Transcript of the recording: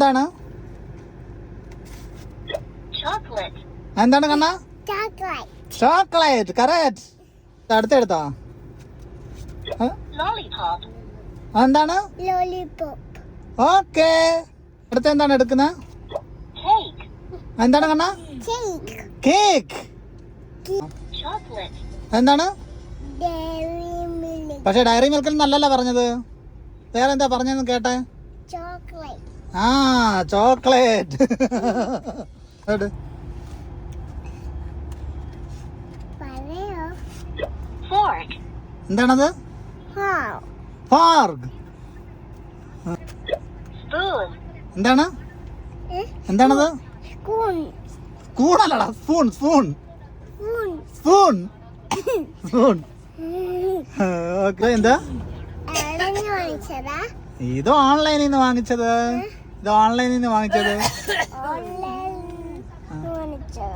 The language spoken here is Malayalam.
എന്താണ്? എന്താണ് കണ്ണ? ചോക്ലേറ്റ്. കറക്റ്റ്. അടുത്തെടുത്തോ? എന്താണ്? ഓക്കെ. അടുത്ത എന്താണ് എടുക്കുന്നത്? എന്താണ് കണ്ണ? കേക്ക്. എന്താണ്? പക്ഷെ ഡയറി മിൽക്കിൽ നല്ലല്ല പറഞ്ഞത്. വേറെ എന്താ പറഞ്ഞെന്ന് കേട്ടെ? ആ, ചോക്ലേറ്റ്. എന്താണത്? ഫോർക്ക്. എന്താണ്? എന്താണത്? സ്പൂണല്ലടാ, spoon. Spoon. Spoon. Spoon. Okay. എന്താ ഇത്? ഓൺലൈനിൽ നിന്ന് വാങ്ങിച്ചത്.